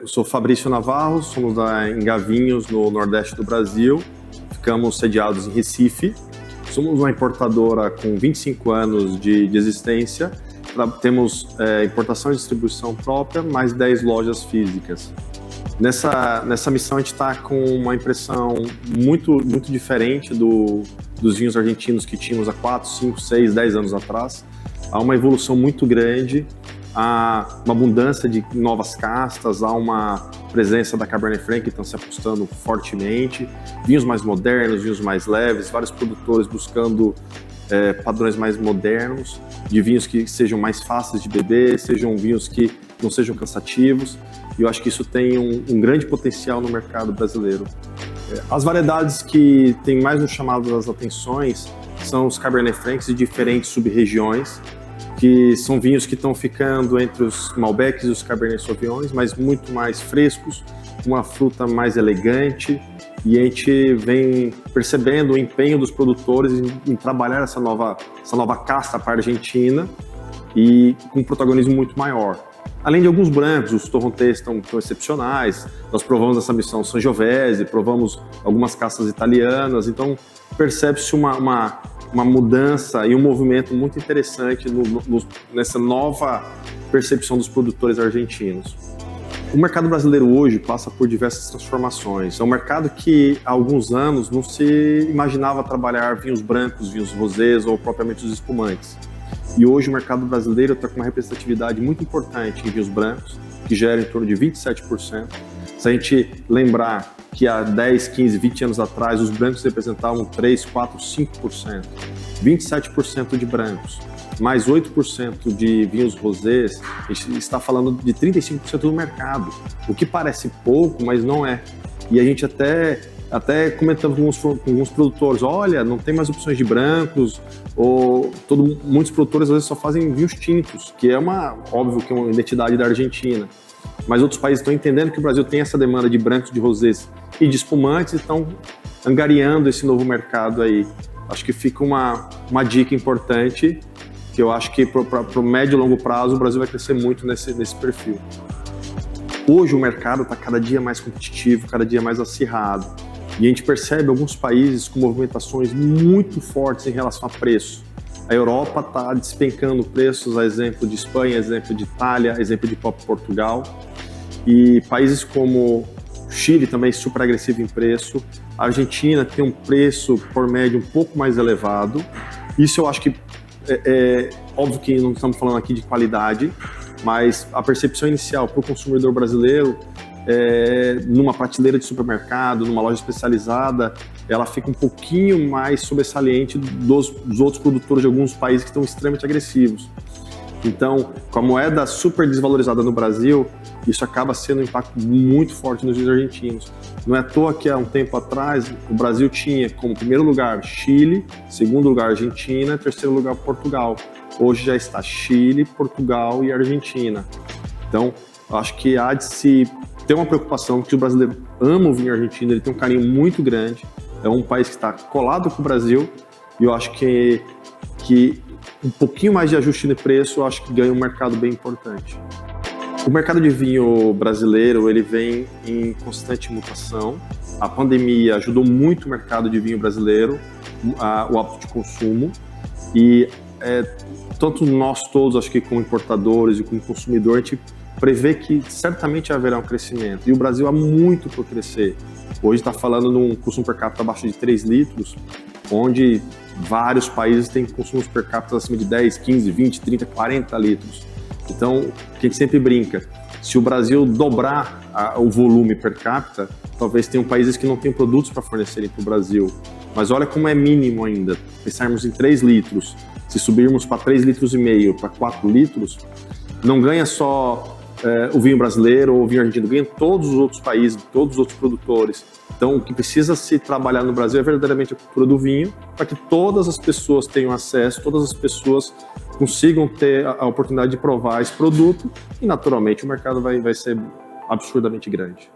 Eu sou Fabrício Navarro, somos da Engavinhos, no Nordeste do Brasil. Ficamos sediados em Recife. Somos uma importadora com 25 anos de existência. Temos importação e distribuição própria, mais 10 lojas físicas. Nessa missão a gente está com uma impressão muito diferente dos vinhos argentinos que tínhamos há 4, 5, 6, 10 anos atrás. Há uma evolução muito grande, há uma abundância de novas castas, há uma presença da Cabernet Franc que estão se apostando fortemente, vinhos mais modernos, vinhos mais leves, vários produtores buscando padrões mais modernos, de vinhos que sejam mais fáceis de beber, sejam vinhos que não sejam cansativos, e eu acho que isso tem um grande potencial no mercado brasileiro. As variedades que têm mais nos chamado as atenções são os Cabernet Francs de diferentes sub-regiões, que são vinhos que estão ficando entre os Malbecs e os Cabernet Sauvignons, mas muito mais frescos, uma fruta mais elegante, e a gente vem percebendo o empenho dos produtores em trabalhar essa nova casta para a Argentina e com um protagonismo muito maior. Além de alguns brancos, os Torrontés estão excepcionais, nós provamos essa missão Sangiovese, provamos algumas castas italianas, então percebe-se uma mudança e um movimento muito interessante nessa nova percepção dos produtores argentinos. O mercado brasileiro hoje passa por diversas transformações. É um mercado que há alguns anos não se imaginava trabalhar vinhos brancos, vinhos rosés ou propriamente os espumantes. E hoje o mercado brasileiro está com uma representatividade muito importante em vinhos brancos, que gera em torno de 27%. Se a gente lembrar que há 10, 15, 20 anos atrás os brancos representavam 3, 4, 5%, 27% de brancos, mais 8% de vinhos rosés, a gente está falando de 35% do mercado, o que parece pouco, mas não é. E a gente até comentando com alguns produtores, olha, não tem mais opções de brancos, ou muitos produtores às vezes só fazem vinhos tintos, que é óbvio que é uma identidade da Argentina. Mas outros países estão entendendo que o Brasil tem essa demanda de brancos, de rosés e de espumantes e estão angariando esse novo mercado aí. Acho que fica uma dica importante, que eu acho que para o médio e longo prazo o Brasil vai crescer muito nesse perfil. Hoje o mercado está cada dia mais competitivo, cada dia mais acirrado. E a gente percebe alguns países com movimentações muito fortes em relação a preço. A Europa está despencando preços, a exemplo de Espanha, a exemplo de Itália, a exemplo de Portugal. E países como Chile também super agressivo em preço. A Argentina tem um preço por médio um pouco mais elevado. Isso eu acho que é óbvio que não estamos falando aqui de qualidade, mas a percepção inicial para o consumidor brasileiro numa prateleira de supermercado, numa loja especializada, ela fica um pouquinho mais sobressaliente dos outros produtores de alguns países que estão extremamente agressivos. Então, com a moeda super desvalorizada no Brasil, isso acaba sendo um impacto muito forte nos vinhos argentinos. Não é à toa que há um tempo atrás o Brasil tinha como primeiro lugar Chile, segundo lugar Argentina, terceiro lugar Portugal. Hoje já está Chile, Portugal e Argentina. Então, eu acho que há de se ter uma preocupação, que o brasileiro ama o vinho argentino, ele tem um carinho muito grande, é um país que está colado com o Brasil, e eu acho que um pouquinho mais de ajuste de preço, eu acho que ganha um mercado bem importante. O mercado de vinho brasileiro, ele vem em constante mutação. A pandemia ajudou muito o mercado de vinho brasileiro, o hábito de consumo, e tanto nós todos, acho que como importadores e como consumidor, a gente prevê que certamente haverá um crescimento. E o Brasil há muito por crescer. Hoje está falando de um consumo per capita abaixo de 3 litros, onde vários países têm consumos per capita acima de 10, 15, 20, 30, 40 litros. Então, a gente sempre brinca, se o Brasil dobrar o volume per capita, talvez tenham países que não tenham produtos para fornecerem para o Brasil. Mas olha como é mínimo ainda. Pensarmos em 3 litros, se subirmos para 3,5 litros, para 4 litros, não ganha só o vinho brasileiro ou o vinho argentino, ganha todos os outros países, todos os outros produtores. Então, o que precisa se trabalhar no Brasil é verdadeiramente a cultura do vinho, para que todas as pessoas tenham acesso, todas as pessoas consigam ter a oportunidade de provar esse produto e, naturalmente, o mercado vai ser absurdamente grande.